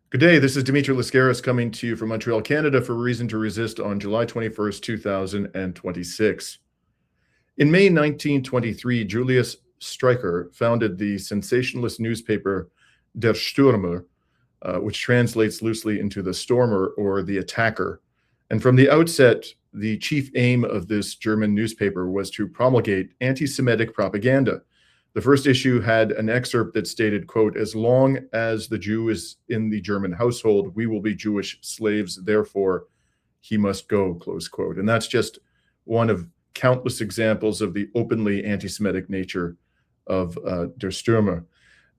Good day. This is Dimitri Lascaris coming to you from Montreal, Canada for Reason to Resist on July 21st, 2026. In May 1923, Julius Streicher founded the sensationalist newspaper Der Stürmer, which translates loosely into the stormer or the attacker. And from the outset, the chief aim of this German newspaper was to promulgate anti-Semitic propaganda. The first issue had an excerpt that stated, quote, "As long as the Jew is in the German household, we will be Jewish slaves, therefore he must go," close quote. And that's just one of countless examples of the openly anti-Semitic nature of Der Stürmer.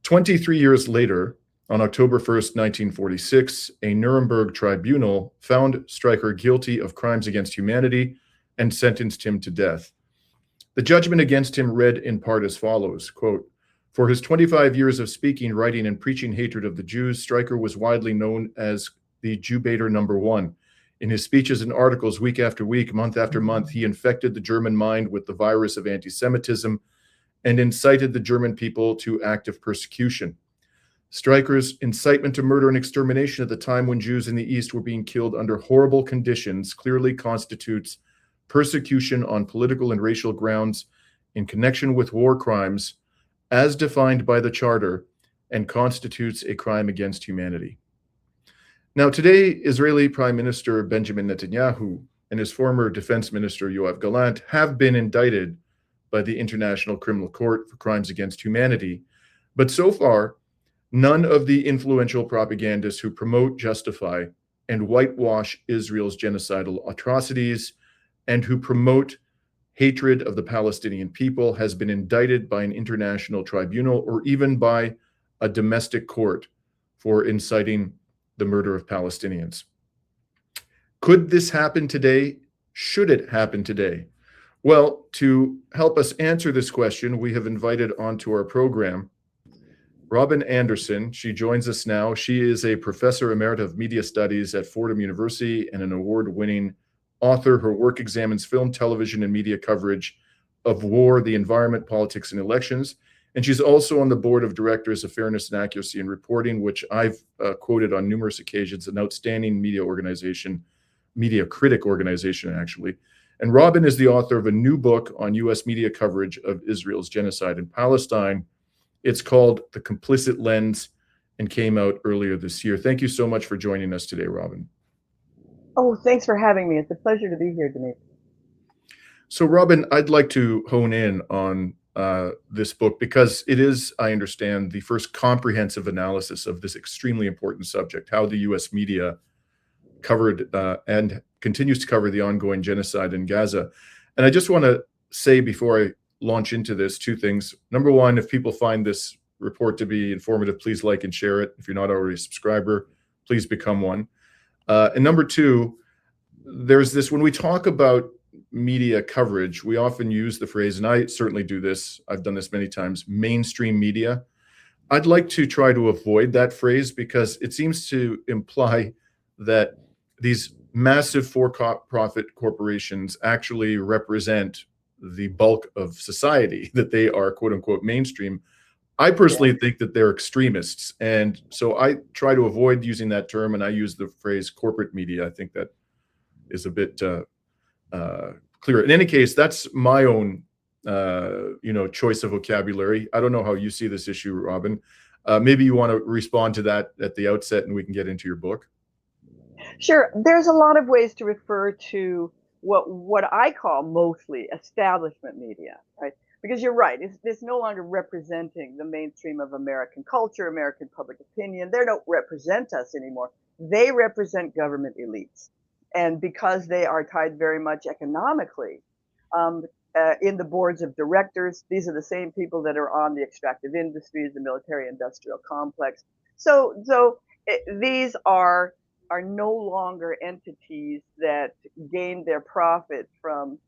23 years later, on October 1st, 1946, a Nuremberg tribunal found Streicher guilty of crimes against humanity and sentenced him to death. The judgment against him read in part as follows, quote, "For his 25 years of speaking, writing, and preaching hatred of the Jews, Streicher was widely known as the Jew-baiter #1. In his speeches and articles week after week, month after month, he infected the German mind with the virus of anti-Semitism and incited the German people to active persecution. Streicher's incitement to murder and extermination at the time when Jews in the East were being killed under horrible conditions clearly constitutes persecution on political and racial grounds in connection with war crimes as defined by the Charter and constitutes a crime against humanity." Now, today, Israeli Prime Minister Benjamin Netanyahu and his former Defense Minister Yoav Gallant have been indicted by the International Criminal Court for crimes against humanity. But so far, none of the influential propagandists who promote, justify, and whitewash Israel's genocidal atrocities and who promote hatred of the Palestinian people has been indicted by an international tribunal or even by a domestic court for inciting the murder of Palestinians. Could this happen today? Should it happen today? Well, to help us answer this question, we have invited onto our program Robin Andersen. She joins us now. She is a professor emerita of media studies at Fordham University and an award-winning author. Her work examines film, television, and media coverage of war, the environment, politics, and elections. And she's also on the board of directors of Fairness and Accuracy in Reporting, which I've quoted on numerous occasions, an outstanding media organization, media critic organization, actually. And Robin is the author of a new book on U.S. media coverage of Israel's genocide in Palestine. It's called The Complicit Lens and came out earlier this year. Thank you so much for joining us today, Robin. Oh, thanks for having me. It's a pleasure to be here, Dimitri. So, Robin, I'd like to hone in on this book because it is, I understand, the first comprehensive analysis of this extremely important subject, how the U.S. media covered and continues to cover the ongoing genocide in Gaza. And I just want to say before I launch into this two things. Number one, if people find this report to be informative, please like and share it. If you're not already a subscriber, please become one. And number two, there's this, when we talk about media coverage, we often use the phrase, and I certainly do this, I've done this many times, mainstream media. I'd like to try to avoid that phrase because it seems to imply that these massive for-profit corporations actually represent the bulk of society, that they are quote unquote mainstream. I personally think that they're extremists. And so I try to avoid using that term, and I use the phrase corporate media. I think that is a bit clearer. In any case, that's my own choice of vocabulary. I don't know how you see this issue, Robin. Maybe you want to respond to that at the outset and we can get into your book. Sure. There's a lot of ways to refer to what I call mostly establishment media, right? Because you're right, it's no longer representing the mainstream of American culture, American public opinion. They don't represent us anymore. They represent government elites. And because they are tied very much economically in the boards of directors, these are the same people that are on the extractive industries, the military industrial complex. So these are no longer entities that gain their profit from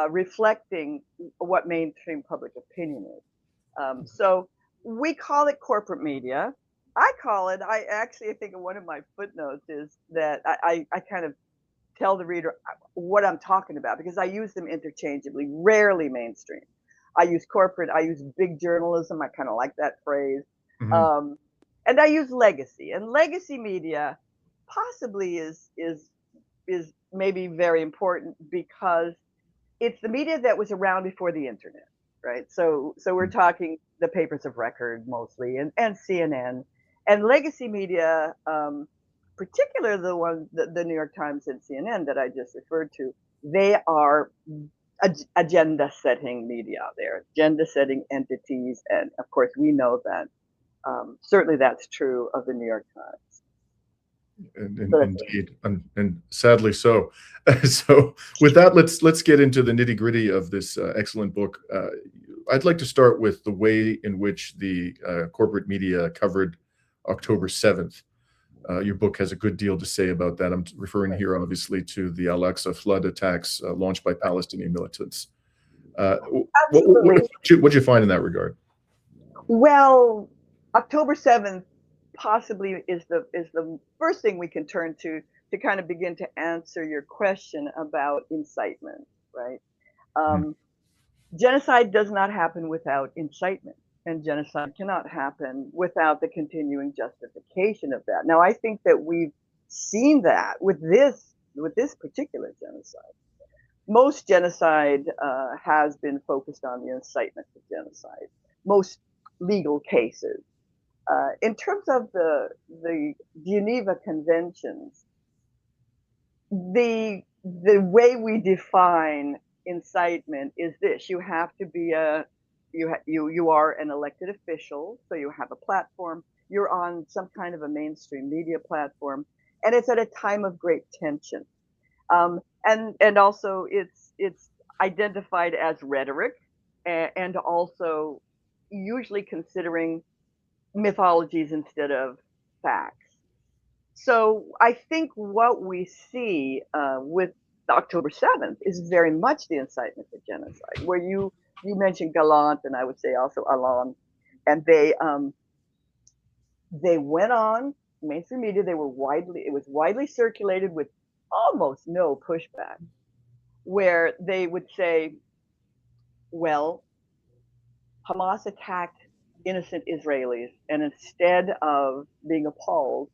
reflecting what mainstream public opinion is. So we call it corporate media. I actually think in one of my footnotes is that I kind of tell the reader what I'm talking about because I use them interchangeably, rarely mainstream. I use corporate, I use big journalism. I kind of like that phrase. Mm-hmm. and I use legacy, and legacy media possibly is maybe very important because it's the media that was around before the internet, right? So we're talking the papers of record mostly, and CNN, and legacy media, particularly the one, the New York Times and CNN that I just referred to. They are agenda setting media. They're agenda setting entities, and of course we know that. Certainly that's true of the New York Times. Indeed, and sadly so. So with that, let's get into the nitty gritty of this excellent book. I'd like to start with the way in which the corporate media covered October 7th. Your book has a good deal to say about that. I'm referring here, obviously, to the Al-Aqsa flood attacks launched by Palestinian militants. What'd you find in that regard? Well, October 7th possibly is the first thing we can turn to kind of begin to answer your question about incitement, right? Genocide does not happen without incitement, and genocide cannot happen without the continuing justification of that. Now, I think that we've seen that with this particular genocide. Most genocide has been focused on the incitement of genocide. Most legal cases. In terms of the Geneva Conventions, the way we define incitement is this: you have to be you are an elected official, so you have a platform. You're on some kind of a mainstream media platform, and it's at a time of great tension. And also it's identified as rhetoric, and also usually considering mythologies instead of facts. So I think what we see with October 7th is very much the incitement to genocide, where you mentioned Gallant, and I would say also Alon, and they went on mainstream media. It was widely circulated with almost no pushback, where they would say, well, Hamas attacked innocent Israelis, and instead of being appalled,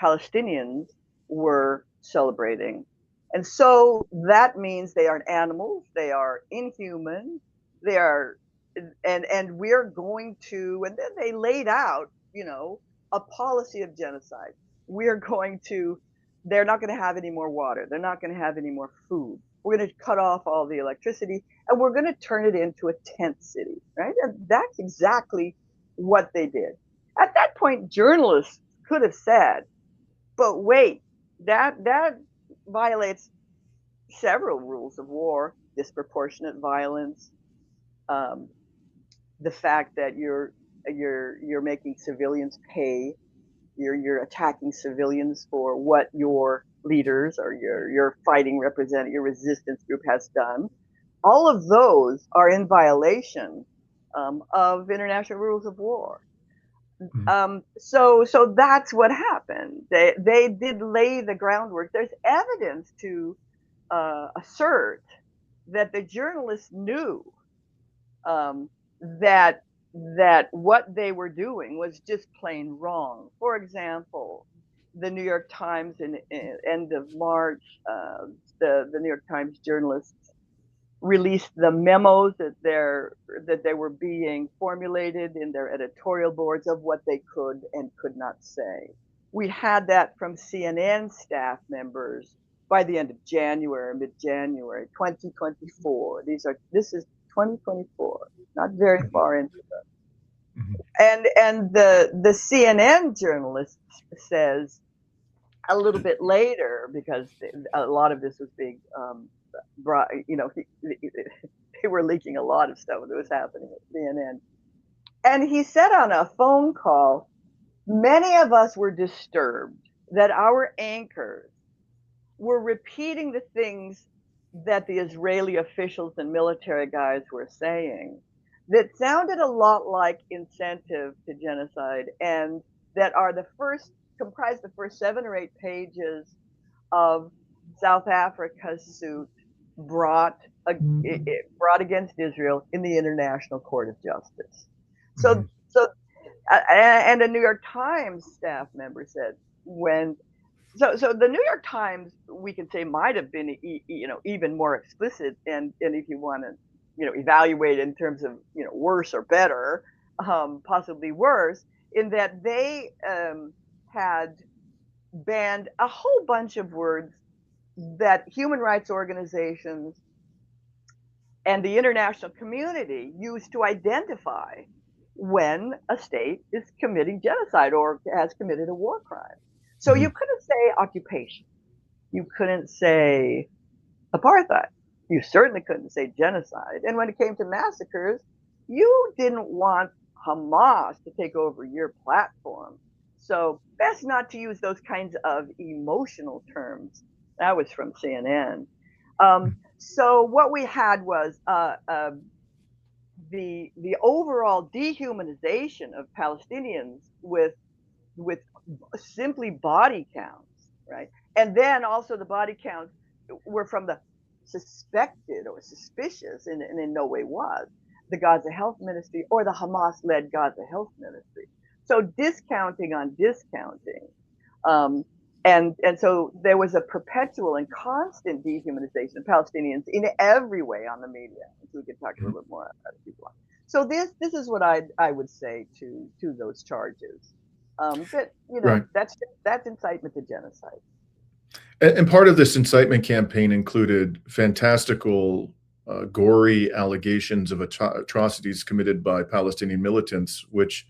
Palestinians were celebrating. And so that means they aren't animals, they are inhuman, they are, and we're going to, and then they laid out, a policy of genocide. They're not going to have any more water, they're not going to have any more food. We're going to cut off all the electricity, and we're going to turn it into a tent city, right? And that's exactly what they did. At that point, journalists could have said, but wait, that violates several rules of war: disproportionate violence, the fact that you're making civilians pay, you're attacking civilians for what your leaders or your fighting representative, your resistance group has done. All of those are in violation of international rules of war. So that's what happened. They did lay the groundwork. There's evidence to assert that the journalists knew that what they were doing was just plain wrong. For example, the New York Times in end of March, the New York Times journalists released the memos that they were being formulated in their editorial boards of what they could and could not say. We had that from CNN staff members by the end of January, mid-January 2024. This is 2024, not very far into it. And the CNN journalist says a little bit later, because a lot of this was being brought, they were leaking a lot of stuff that was happening at CNN. And he said on a phone call, many of us were disturbed that our anchors were repeating the things that the Israeli officials and military guys were saying that sounded a lot like incentive to genocide, and that comprise the first 7 or 8 pages of South Africa's suit brought against Israel in the International Court of Justice. So And a New York Times staff member said when so the New York Times, we can say, might have been even more explicit, and if you want to evaluate in terms of worse or better, possibly worse, in that they had banned a whole bunch of words that human rights organizations and the international community use to identify when a state is committing genocide or has committed a war crime. So you Mhm. couldn't say occupation. You couldn't say apartheid. You certainly couldn't say genocide. And when it came to massacres, you didn't want Hamas to take over your platform. So best not to use those kinds of emotional terms. That was from CNN. So what we had was the overall dehumanization of Palestinians with simply body counts, right? And then also the body counts were from the suspected or suspicious, and in no way was, the Gaza Health Ministry or the Hamas-led Gaza Health Ministry. So discounting on discounting. Um, and so there was a perpetual and constant dehumanization of Palestinians in every way on the media. So we can talk a little bit more about it if you want. So this is what I would say to those charges. That Right. that's incitement to genocide. And part of this incitement campaign included fantastical, gory allegations of atrocities committed by Palestinian militants, which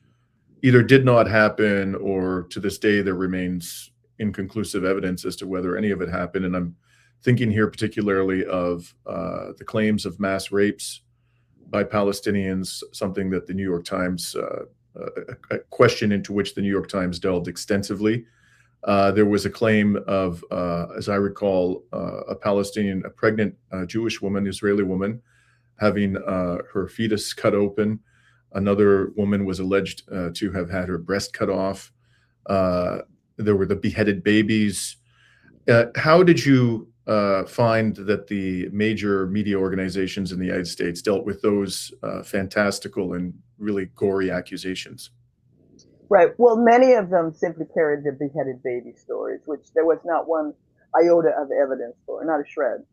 either did not happen or to this day there remains inconclusive evidence as to whether any of it happened. And I'm thinking here particularly of the claims of mass rapes by Palestinians, something that the New York Times, a question into which the New York Times delved extensively. There was a claim of, as I recall, a pregnant Jewish woman, Israeli woman, having her fetus cut open. Another woman was alleged to have had her breast cut off. There were the beheaded babies. How did you find that the major media organizations in the United States dealt with those fantastical and really gory accusations? Right. Well, many of them simply carried the beheaded baby stories, which there was not one iota of evidence for, not a shred.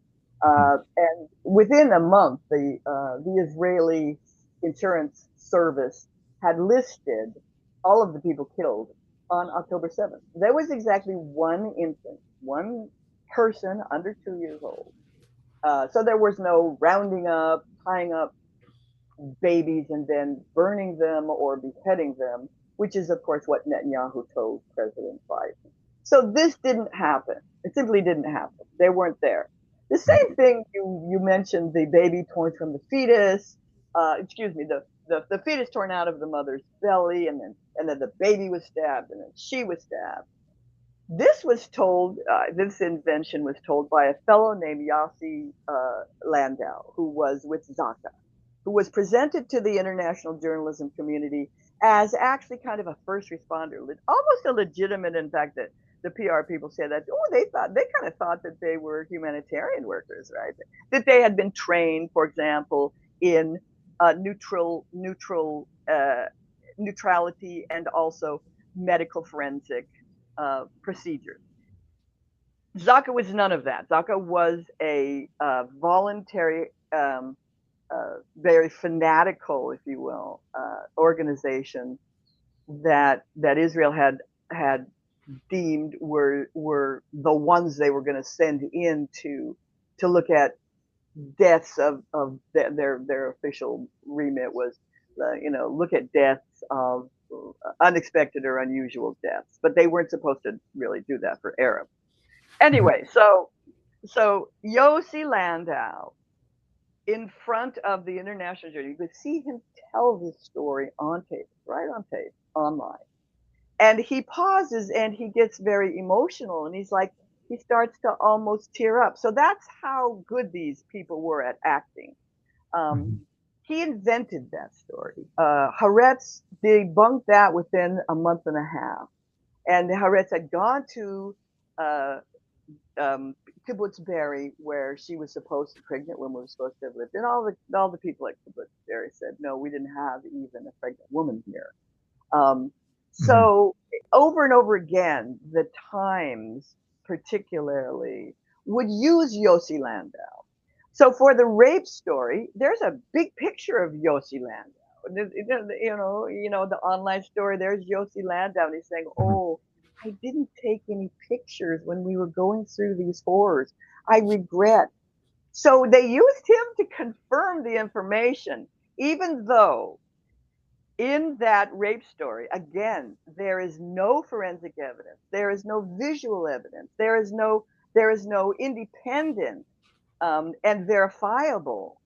Mhm. And within a month, the Israeli insurance service had listed all of the people killed on October 7th. There was exactly one infant, one person under 2 years old. So there was no rounding up, tying up babies and then burning them or beheading them, which is, of course, what Netanyahu told President Biden. So this didn't happen. It simply didn't happen. They weren't there. The same thing you mentioned, the baby torn from the fetus, excuse me, the fetus torn out of the mother's belly, and then the baby was stabbed, and then she was stabbed. This was told, this invention was told by a fellow named Yossi Landau, who was with Zaka, who was presented to the international journalism community as actually kind of a first responder, almost a legitimate. In fact, that the PR people say that, oh, they kind of thought that they were humanitarian workers, right? That they had been trained, for example, in neutrality and also medical forensic procedures. Zaka was none of that. Zaka was a voluntary, very fanatical, if you will, organization that Israel had deemed were the ones they were going to send in to look at deaths of their official remit was, look at deaths of unexpected or unusual deaths, but they weren't supposed to really do that for Arabs. Mhm. Anyway, so Yossi Landau in front of the international jury, you could see him tell this story on tape, right on tape, online. And he pauses and he gets very emotional and he's like, he starts to almost tear up. So that's how good these people were at acting. Um, Mhm. he invented that story. Haaretz debunked that within a month and a half. And Haaretz had gone to uh, Kibbutz Berry, where she was supposed to, pregnant woman was supposed to have lived, and all the people at Kibbutz Berry said, no, we didn't have even a pregnant woman here. Um, so over and over again, the Times particularly would use Yossi Landau. So for the rape story, there's a big picture of Yossi Landau. The online story, there's Yossi Landau, and he's saying, "Oh, I didn't take any pictures when we were going through these horrors. I regret." So they used him to confirm the information, even though in that rape story, again, there is no forensic evidence, there is no visual evidence, there is no independent and verifiable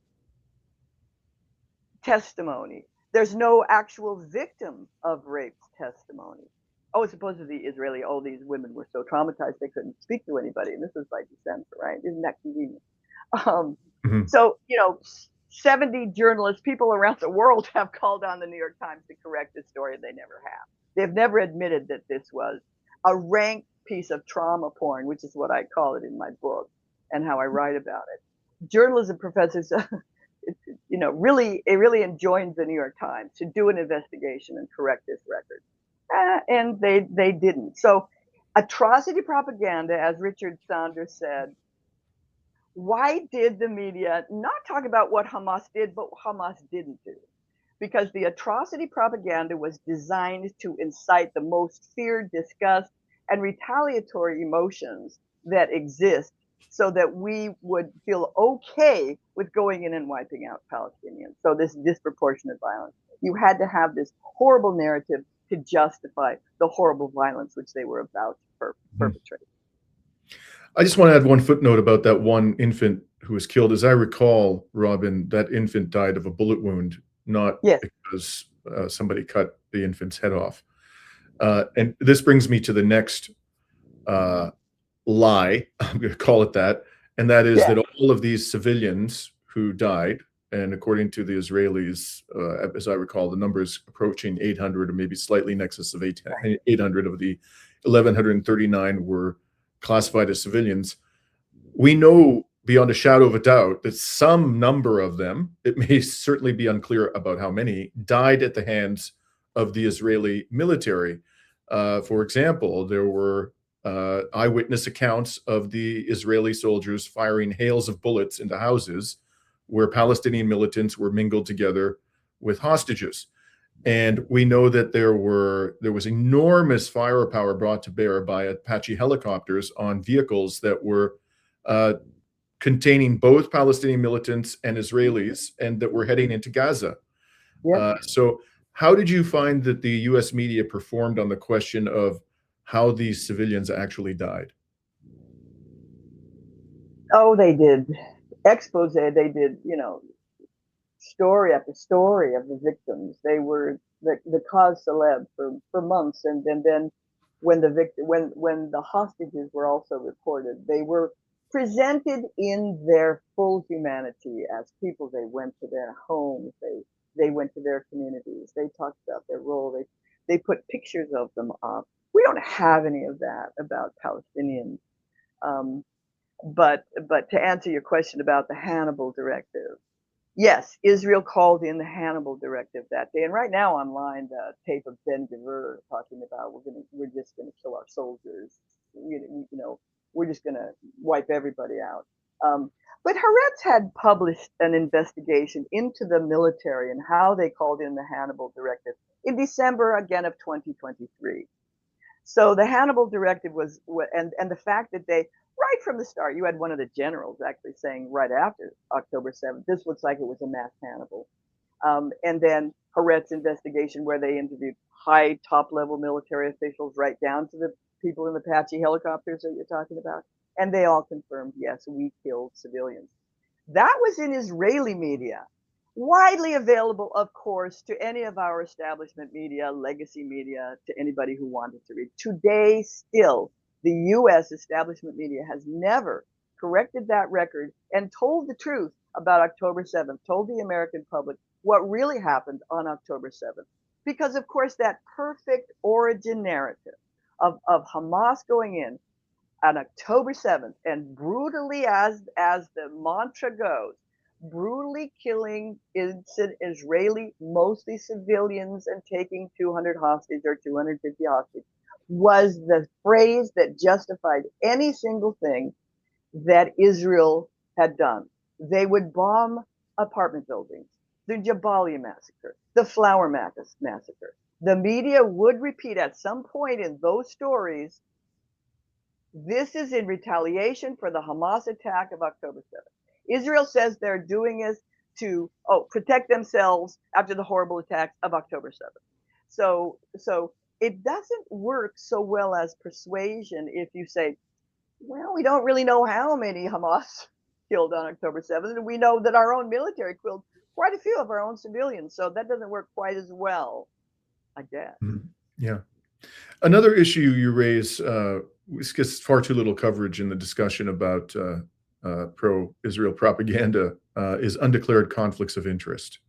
testimony. There's no actual victim of rape testimony. Oh, supposedly Israeli, oh, these women were so traumatized they couldn't speak to anybody. And this is by December, right? Isn't that convenient? Um, so, 70 journalists, people around the world have called on the New York Times to correct this story. They never have. They've never admitted that this was a rank piece of trauma porn, which is what I call it in my book and how I write about it. Journalism professors, really enjoined the New York Times to do an investigation and correct this record. And they didn't. So atrocity propaganda, as Richard Saunders said, why did the media not talk about what Hamas did, but what Hamas didn't do? Because the atrocity propaganda was designed to incite the most fear, disgust, and retaliatory emotions that exist so that we would feel okay with going in and wiping out Palestinians. So this disproportionate violence. You had to have this horrible narrative to justify the horrible violence which they were about to perpetrate. I just want to add one footnote about that one infant who was killed. As I recall, Robin, that infant died of a bullet wound, not because somebody cut the infant's head off. And this brings me to the next lie, I'm going to call it that, and that is that all of these civilians who died, and according to the Israelis, as I recall, the numbers approaching 800 or maybe slightly in excess of 800 of the 1,139 were classified as civilians. We know beyond a shadow of a doubt that some number of them, it may certainly be unclear about how many, died at the hands of the Israeli military. For example, there were eyewitness accounts of the Israeli soldiers firing hails of bullets into houses where Palestinian militants were mingled together with hostages. And we know that there was enormous firepower brought to bear by Apache helicopters on vehicles that were containing both Palestinian militants and Israelis, and that were heading into Gaza. So how did you find that the US media performed on the question of how these civilians actually died? Oh, they did expose. They did, story after story of the victims. They were the cause celeb for months, and then when the hostages were also reported, they were presented in their full humanity as people. They went to their homes, they went to their communities, they talked about their role, they put pictures of them up. We don't have any of that about Palestinians. But to answer your question about the Hannibal directive, yes, Israel called in the Hannibal directive that day. And right now online, the tape of Ben Gvir talking about we're just gonna kill our soldiers. We're just gonna wipe everybody out. But Haaretz had published an investigation into the military and how they called in the Hannibal directive in December again of 2023. So the Hannibal directive was, and the fact that they, right from the start, you had one of the generals actually saying right after October 7th, this looks like it was a mass Hannibal. And then Haaretz's investigation where they interviewed high top-level military officials right down to the people in the Apache helicopters that you're talking about. And they all confirmed, yes, we killed civilians. That was in Israeli media. Widely available, of course, to any of our establishment media, legacy media, to anybody who wanted to read. Today, still, the US establishment media has never corrected that record and told the truth about October 7th, told the American public what really happened on October 7th. Because, of course, that perfect origin narrative of Hamas going in on October 7th and brutally, as the mantra goes, brutally killing innocent Israeli, mostly civilians, and taking 200 hostage or 250 hostage, was the phrase that justified any single thing that Israel had done. They would bomb apartment buildings, the Jabalia massacre, the Flower massacre. The media would repeat at some point in those stories, this is in retaliation for the Hamas attack of October 7th. Israel says they're doing this to protect themselves after the horrible attacks of October 7th. So it doesn't work so well as persuasion if you say, well, we don't really know how many Hamas killed on October 7th, and we know that our own military killed quite a few of our own civilians, so that doesn't work quite as well, I guess. Yeah. Another issue you raise, which gets far too little coverage in the discussion about pro-Israel propaganda, is undeclared conflicts of interest.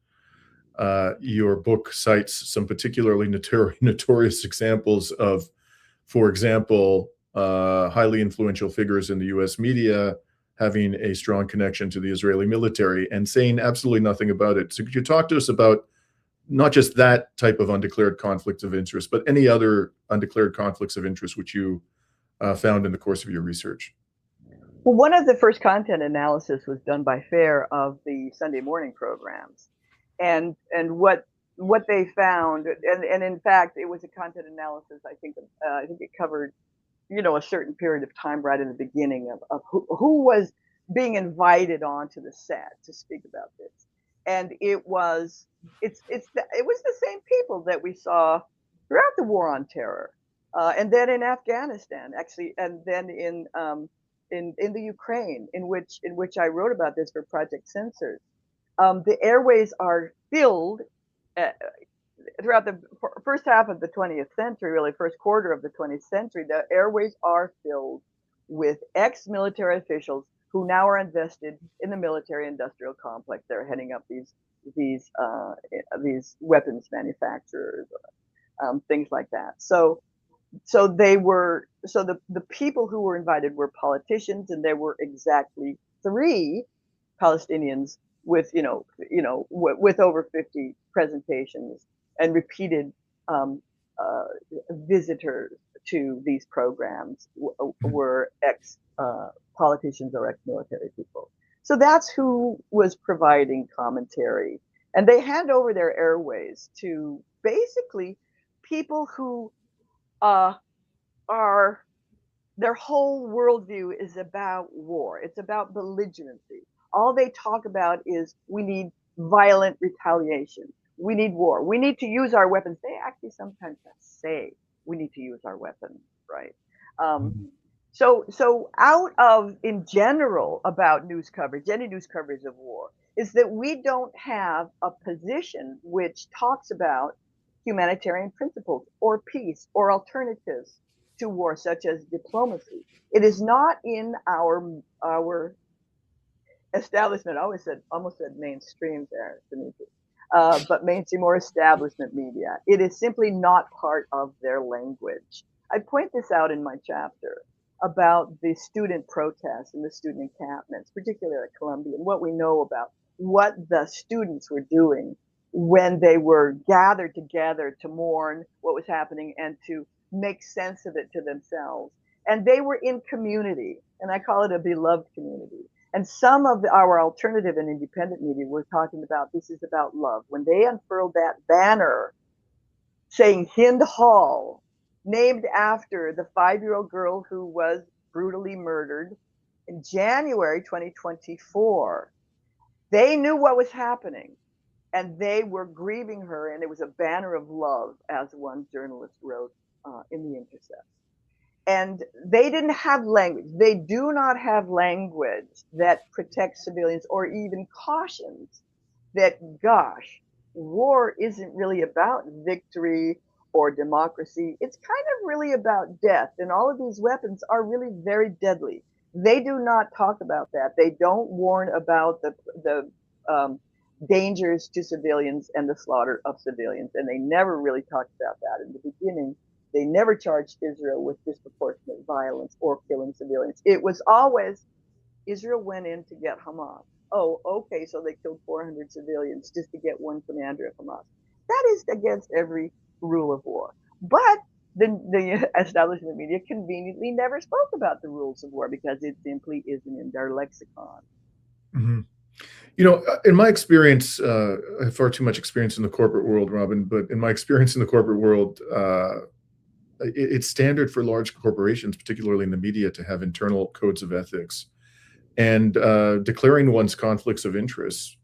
Your book cites some particularly notorious examples of, for example, highly influential figures in the US media having a strong connection to the Israeli military and saying absolutely nothing about it. So could you talk to us about not just that type of undeclared conflict of interest, but any other undeclared conflicts of interest which you found in the course of your research? Well, one of the first content analysis was done by FAIR of the Sunday morning programs, and what they found, and in fact, it was a content analysis. I think it covered, a certain period of time right in the beginning of who was being invited onto the set to speak about this, and it was the same people that we saw throughout the war on terror, and then in Afghanistan, actually, and then in the Ukraine, in which I wrote about this for Project Censored. The airways are filled throughout the first half of the 20th century, really first quarter of the 20th century. The airways are filled with ex-military officials who now are invested in the military-industrial complex. They're heading up these weapons manufacturers, things like that. So the people who were invited were politicians, and there were exactly 3 Palestinians with with over 50 presentations and repeated visitors to these programs were ex politicians or ex-military people. So that's who was providing commentary, and they hand over their airways to basically people who are their whole worldview is about war. It's about belligerency. All they talk about is we need violent retaliation. We need war. We need to use our weapons. They actually sometimes say we need to use our weapons, right? So out of, in general, about news coverage, any news coverage of war, is that we don't have a position which talks about humanitarian principles or peace or alternatives to war, such as diplomacy. It is not in our establishment. I almost said mainstream there, Dimitri, but mainstream or establishment media. It is simply not part of their language. I point this out in my chapter about the student protests and the student encampments, particularly at Columbia, and what we know about what the students were doing when they were gathered together to mourn what was happening and to make sense of it to themselves. And they were in community, and I call it a beloved community. And some of our alternative and independent media were talking about this is about love. When they unfurled that banner saying Hind Hall, named after the 5-year-old girl who was brutally murdered in January 2024, they knew what was happening, and they were grieving her, and it was a banner of love, as one journalist wrote in The Intercept. And they didn't have language. They do not have language that protects civilians or even cautions that, gosh, war isn't really about victory or democracy. It's kind of really about death. And all of these weapons are really very deadly. They do not talk about that. They don't warn about the dangers to civilians and the slaughter of civilians. And they never really talked about that in the beginning. They never charged Israel with disproportionate violence or killing civilians. It was always Israel went in to get Hamas. oh, okay, so they killed 400 civilians just to get one commander of Hamas. That is against every rule of war. But the establishment media conveniently never spoke about the rules of war because it simply isn't in their lexicon. Mhm. In my experience, I have far too much experience in the corporate world, Robin, but in my experience in the corporate world, it's standard for large corporations, particularly in the media, to have internal codes of ethics. And declaring one's conflicts of interest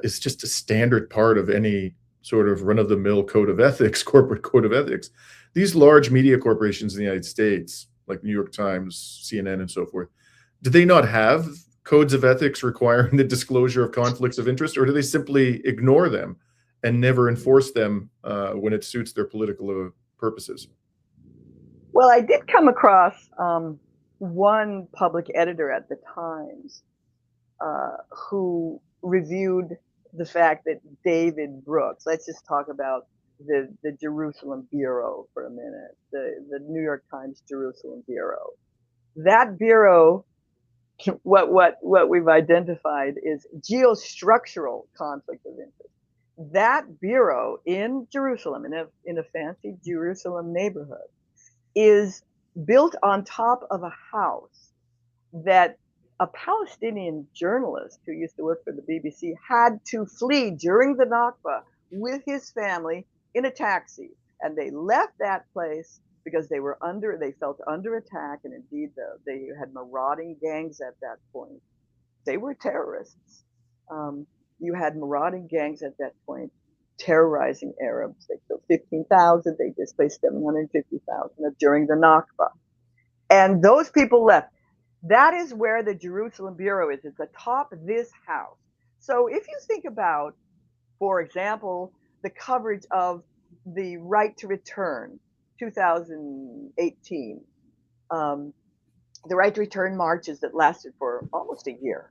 is just a standard part of any sort of run-of-the-mill code of ethics, corporate code of ethics. These large media corporations in the United States, like New York Times, CNN, and so forth, do they not have codes of ethics requiring the disclosure of conflicts of interest, or do they simply ignore them and never enforce them when it suits their political purposes? Well, I did come across one public editor at the Times who reviewed the fact that David Brooks, let's just talk about the Jerusalem Bureau for a minute, the New York Times Jerusalem Bureau. That bureau, what we've identified is geostructural conflict of interest. That bureau in Jerusalem, in a fancy Jerusalem neighborhood, is built on top of a house that a Palestinian journalist who used to work for the BBC had to flee during the Nakba with his family in a taxi. And they left that place because they felt under attack. And indeed, they had marauding gangs at that point. They were terrorists. You had marauding gangs at that point terrorizing Arabs. They killed 15,000, they displaced 750,000 during the Nakba. And those people left. That is where the Jerusalem Bureau is. It's atop this house. So if you think about, for example, the coverage of the right to return, 2018, the right to return marches that lasted for almost a year,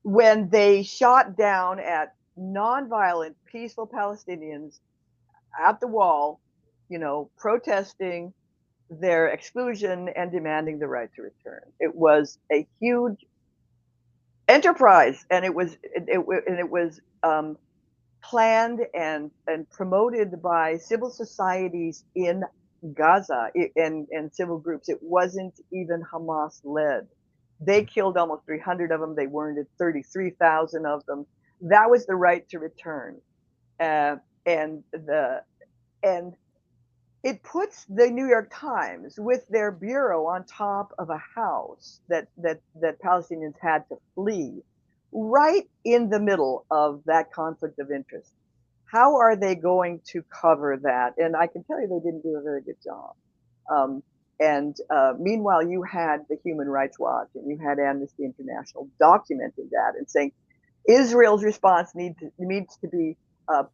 when they shot down at nonviolent, peaceful Palestinians at the wall, protesting their exclusion and demanding the right to return. It was a huge enterprise, and it was planned and promoted by civil societies in Gaza and civil groups. It wasn't even Hamas led. They killed almost 300 of them. They wounded 33,000 of them. That was the right to return, and it puts the New York Times with their bureau on top of a house that Palestinians had to flee, right in the middle of that conflict of interest. How are they going to cover that? And I can tell you they didn't do a very good job. And meanwhile, you had the Human Rights Watch and you had Amnesty International documenting that and saying Israel's response needs to be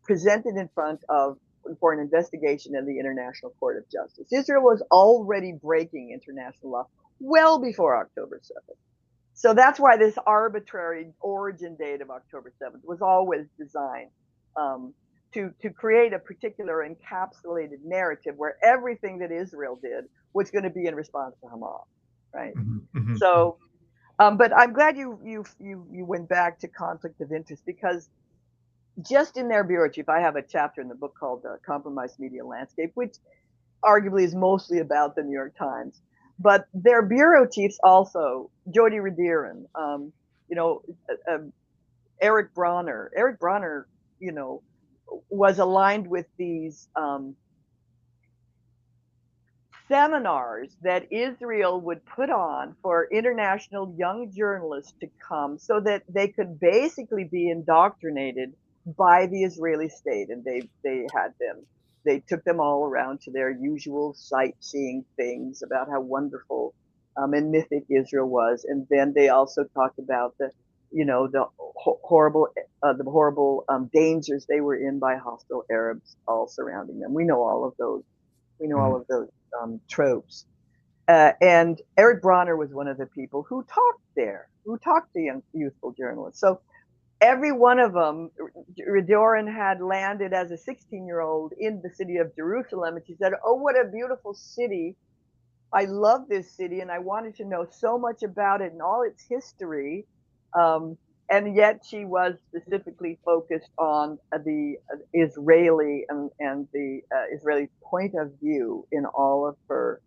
presented in front of for an investigation in the International Court of Justice. Israel was already breaking international law well before October 7th. So that's why this arbitrary origin date of October 7th was always designed to create a particular encapsulated narrative where everything that Israel did was going to be in response to Hamas, right? Mm-hmm. So, but I'm glad you went back to conflict of interest, because just in their bureau chief, I have a chapter in the book called Compromised Media Landscape, which arguably is mostly about the New York Times. But their bureau chiefs also, Jody Rediran, Eric Bronner. Eric Bronner, was aligned with these seminars that Israel would put on for international young journalists to come so that they could basically be indoctrinated by the Israeli state. And they took them all around to their usual sightseeing things about how wonderful and mythic Israel was. And then they also talked about the horrible dangers they were in by hostile Arabs all surrounding them. We know all of those. Tropes. And Eric Bronner was one of the people who talked to young, youthful journalists. So every one of them, Rediran had landed as a 16-year-old in the city of Jerusalem, and she said, "Oh, what a beautiful city. I love this city, and I wanted to know so much about it and all its history. And yet she was specifically focused on the Israeli and the Israeli point of view in all of her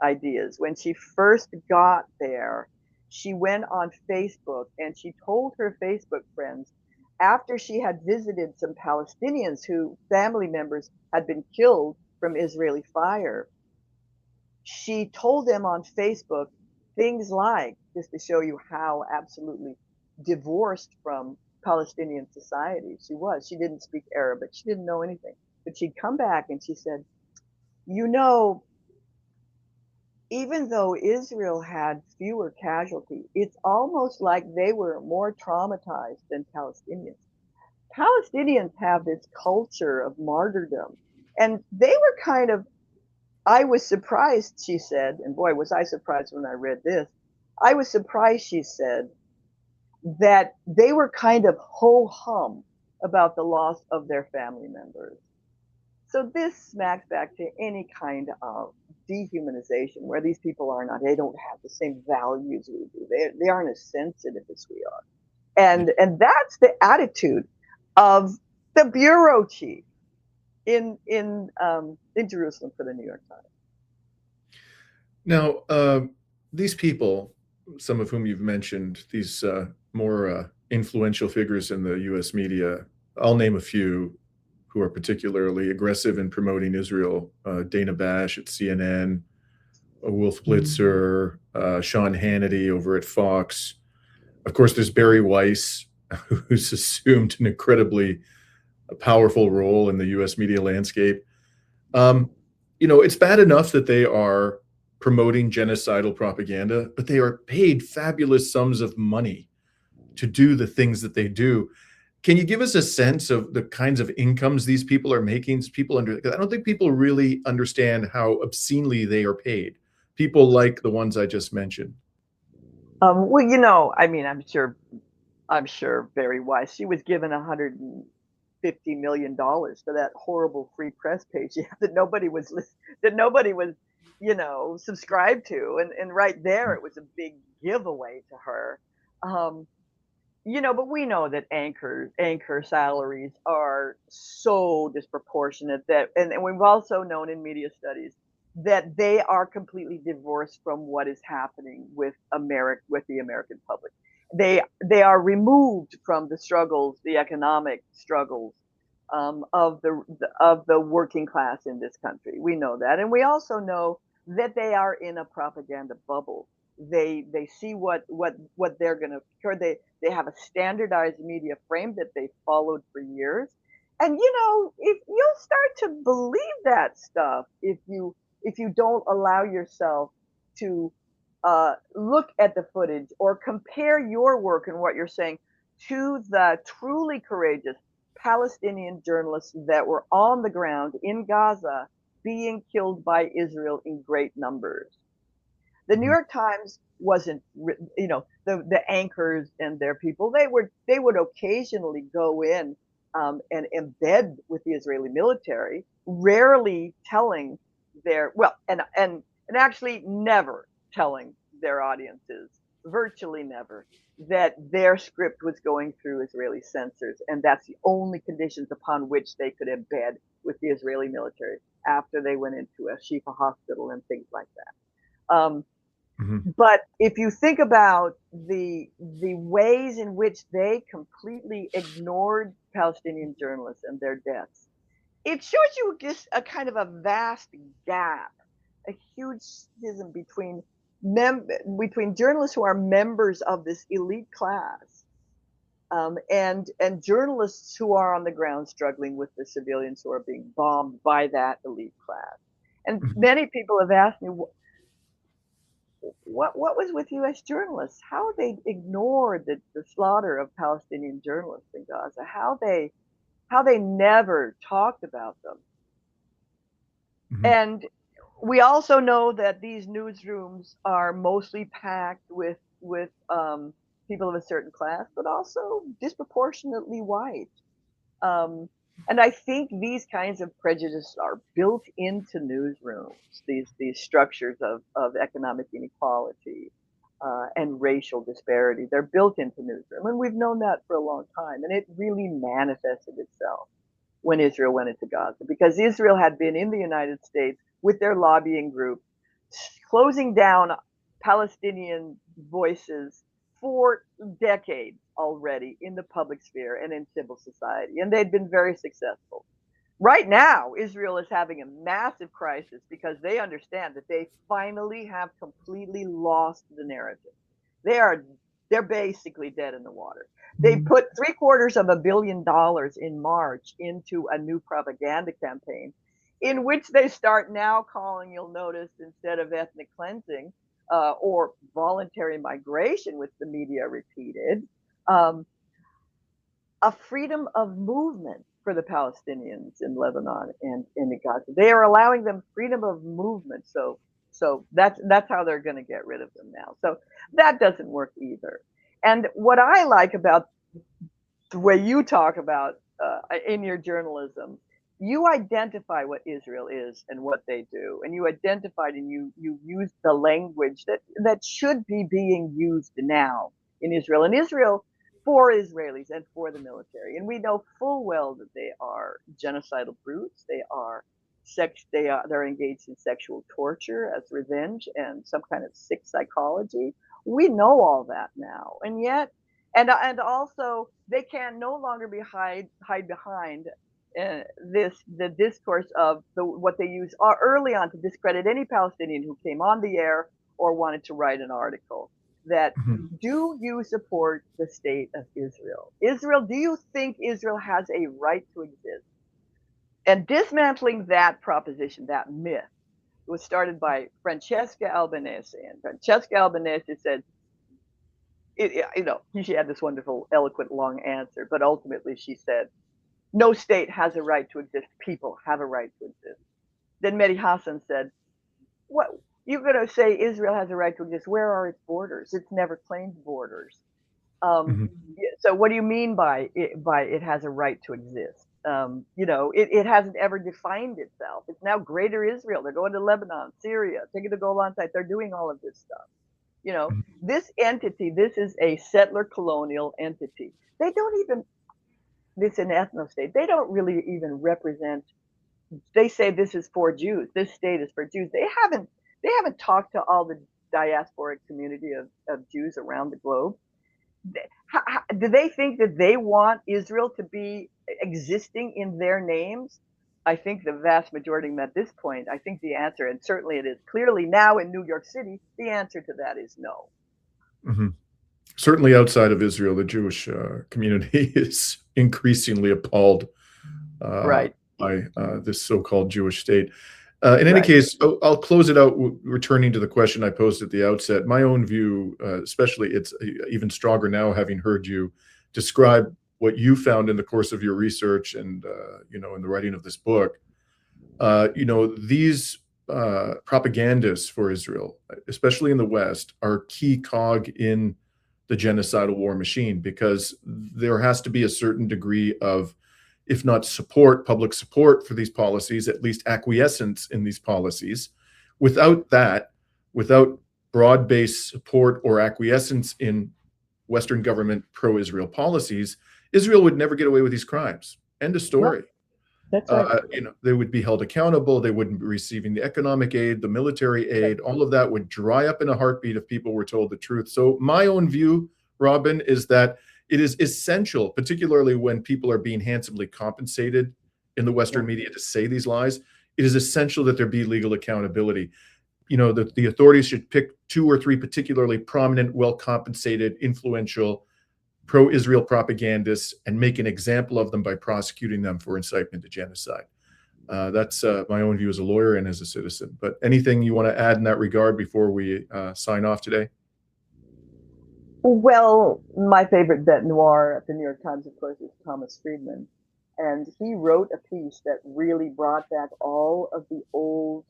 ideas. When she first got there, she went on Facebook and she told her Facebook friends, after she had visited some Palestinians who family members had been killed from Israeli fire, she told them on Facebook things like, just to show you how absolutely divorced from Palestinian society she was. She didn't speak Arabic, she didn't know anything. But she'd come back and she said, you know, even though Israel had fewer casualties, it's almost like they were more traumatized than Palestinians. Palestinians have this culture of martyrdom, and they were kind of, I was surprised, she said, and boy, was I surprised when I read this. I was surprised, she said, that they were kind of ho-hum about the loss of their family members. So this smacks back to any kind of dehumanization where these people are not, they don't have the same values we do. They aren't as sensitive as we are. And that's the attitude of the bureau chief in Jerusalem for the New York Times. Now, these people, some of whom you've mentioned, these more influential figures in the U.S. media, I'll name a few who are particularly aggressive in promoting Israel. Dana Bash at CNN, Wolf Blitzer, Sean Hannity over at Fox. Of course, there's Barry Weiss, who's assumed an incredibly powerful role in the U.S. media landscape. It's bad enough that they are promoting genocidal propaganda, but they are paid fabulous sums of money to do the things that they do. Can you give us a sense of the kinds of incomes these people are making? I don't think people really understand how obscenely they are paid. People like the ones I just mentioned. Well, I mean, I'm sure Barry Weiss, she was given $150 million for that horrible free press page that nobody was subscribed to, and right there it was a big giveaway to her. But we know that anchor salaries are so disproportionate and we've also known in media studies that they are completely divorced from what is happening with the American public. They are removed from the struggles, the economic struggles of the working class in this country. We know that, and we also know that they are in a propaganda bubble. They see what they're going to. They have a standardized media frame that they followed for years, and if you'll start to believe that stuff if you don't allow yourself to look at the footage or compare your work and what you're saying to the truly courageous Palestinian journalists that were on the ground in Gaza being killed by Israel in great numbers. The New York Times wasn't, the anchors and their people, they would occasionally go in and embed with the Israeli military, rarely telling and actually never telling their audiences, virtually never, that their script was going through Israeli censors, and that's the only conditions upon which they could embed with the Israeli military after they went into a Shifa hospital and things like that. But if you think about the ways in which they completely ignored Palestinian journalists and their deaths, it shows you just a kind of a vast gap, a huge schism between journalists who are members of this elite class and journalists who are on the ground struggling with the civilians who are being bombed by that elite class. And many people have asked me, what was with U.S. journalists? How they ignored the slaughter of Palestinian journalists in Gaza? How they never talked about them? And we also know that these newsrooms are mostly packed with people of a certain class, but also disproportionately white. And I think these kinds of prejudices are built into newsrooms, these structures of economic inequality. and racial disparity. They're built into newsroom, and we've known that for a long time. And it really manifested itself when Israel went into Gaza, because Israel had been in the United States with their lobbying group, closing down Palestinian voices for decades already in the public sphere and in civil society, and they'd been very successful. Right now, Israel is having a massive crisis because they understand that they finally have completely lost the narrative. They're basically dead in the water. They put $750 million in March into a new propaganda campaign, in which they start now calling, you'll notice, instead of ethnic cleansing or voluntary migration, which the media repeated, a freedom of movement for the Palestinians in Lebanon and in Gaza. They are allowing them freedom of movement. So that's how they're going to get rid of them now. So that doesn't work either. And what I like about the way you talk about in your journalism, you identify what Israel is and what they do, and you identified and you use the language that should be being used now in Israel. And Israel for Israelis and for the military. And we know full well that they are genocidal brutes. They're engaged in sexual torture as revenge and some kind of sick psychology. We know all that now. And yet, and also they can no longer be hide behind the discourse of what they use early on to discredit any Palestinian who came on the air or wanted to write an article. That do you support the state of Israel? Do you think Israel has a right to exist? And dismantling that proposition, that myth, was started by Francesca Albanese. And Francesca Albanese said, she had this wonderful, eloquent, long answer, but ultimately she said, no state has a right to exist. People have a right to exist. Then Mehdi Hassan said, what? You're going to say Israel has a right to exist. Where are its borders? It's never claimed borders. So what do you mean by it has a right to exist? It hasn't ever defined itself. It's now Greater Israel. They're going to Lebanon, Syria, taking the Golan site. They're doing all of this stuff. This entity, this is a settler colonial entity. They don't even, this an ethno state. They don't really even represent. They say this is for Jews. This state is for Jews. They haven't talked to all the diasporic community of Jews around the globe. Do they think that they want Israel to be existing in their names? I think the vast majority of them at this point, I think the answer, and certainly it is clearly now in New York City, the answer to that is no. Mm-hmm. Certainly outside of Israel, the Jewish community is increasingly appalled by this so-called Jewish state. In any case, I'll close it out returning to the question I posed at the outset. My own view, especially it's even stronger now having heard you describe what you found in the course of your research and, in the writing of this book. These propagandists for Israel, especially in the West, are a key cog in the genocidal war machine, because there has to be a certain degree of, if not support, public support for these policies, at least acquiescence in these policies. Without that, without broad-based support or acquiescence in Western government pro-Israel policies, Israel would never get away with these crimes. End of story. That's right. They would be held accountable. They wouldn't be receiving the economic aid, the military aid. All of that would dry up in a heartbeat if people were told the truth. So my own view, Robin, is that it is essential, particularly when people are being handsomely compensated in the Western media to say these lies, it is essential that there be legal accountability. The authorities should pick 2 or 3 particularly prominent, well-compensated, influential pro-Israel propagandists and make an example of them by prosecuting them for incitement to genocide. That's my own view as a lawyer and as a citizen. But anything you want to add in that regard before we sign off today? Well, my favorite bête noire at the New York Times, of course, is Thomas Friedman. And he wrote a piece that really brought back all of the old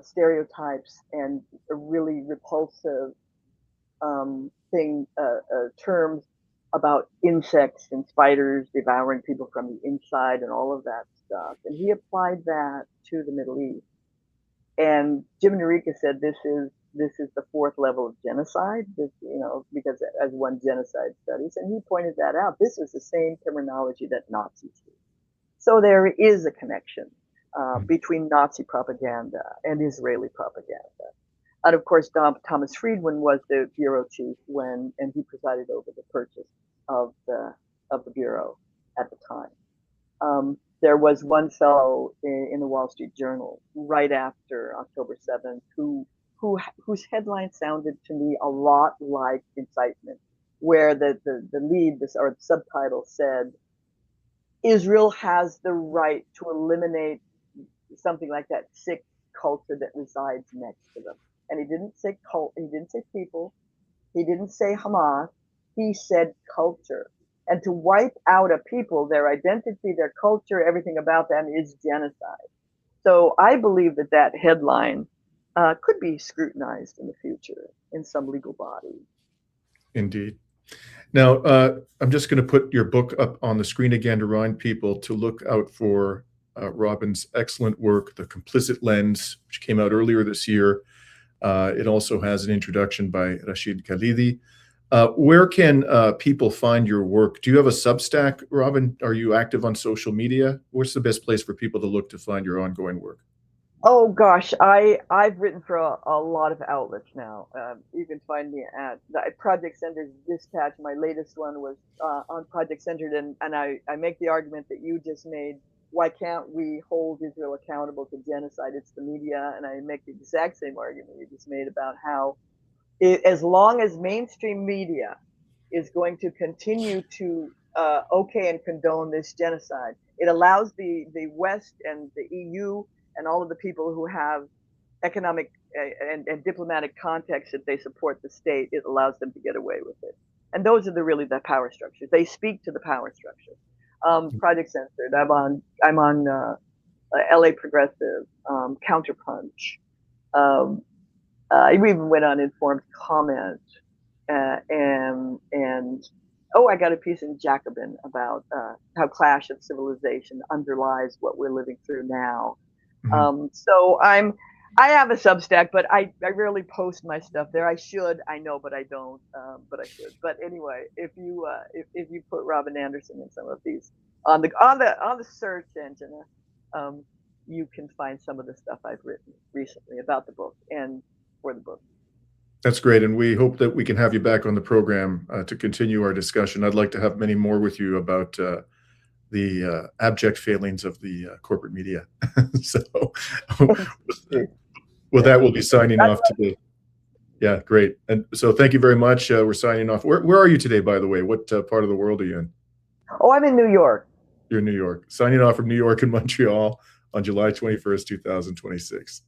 stereotypes and really repulsive terms about insects and spiders devouring people from the inside and all of that stuff. And he applied that to the Middle East. And Jim Norica said this is this is the fourth level of genocide, this, because as one genocide studies, and he pointed that out. This was the same terminology that Nazis used. So there is a connection between Nazi propaganda and Israeli propaganda. And of course, Thomas Friedman was the bureau chief and he presided over the purchase of the bureau at the time. There was one fellow in the Wall Street Journal right after October 7th whose headline sounded to me a lot like Incitement, where the lead, or the subtitle said, Israel has the right to eliminate something like that sick culture that resides next to them. And he didn't say he didn't say people, he didn't say Hamas, he said culture. And to wipe out a people, their identity, their culture, everything about them is genocide. So I believe that headline could be scrutinized in the future in some legal body. Indeed. Now, I'm just going to put your book up on the screen again to remind people to look out for Robin's excellent work, The Complicit Lens, which came out earlier this year. It also has an introduction by Rashid Khalidi. Where can people find your work? Do you have a Substack, Robin? Are you active on social media? What's the best place for people to look to find your ongoing work? Oh gosh, I've written for a lot of outlets now. You can find me at Project Centered Dispatch. My latest one was on Project Centered, and I make the argument that you just made. Why can't we hold Israel accountable to genocide? It's the media, and I make the exact same argument you just made about how as long as mainstream media is going to continue to okay and condone this genocide, it allows the West and the EU and all of the people who have economic and diplomatic context that they support the state, it allows them to get away with it. And those are really the power structures. They speak to the power structures. Project Censored, I'm on LA Progressive, Counterpunch. I even went on Informed Comment, and I got a piece in Jacobin about how Clash of Civilization underlies what we're living through now. So I have a Substack, but I rarely post my stuff there. I should, I know, but I don't. But I should. But anyway, if you put Robin Andersen in some of these on the search engine, you can find some of the stuff I've written recently about the book and for the book. That's great, and we hope that we can have you back on the program to continue our discussion. I'd like to have many more with you about the abject failings of the corporate media. So with that, we'll be signing off today. Yeah, great. And so thank you very much. We're signing off. Where are you today, by the way? What part of the world are you in? Oh, I'm in New York. You're in New York. Signing off from New York and Montreal on July 21st, 2026.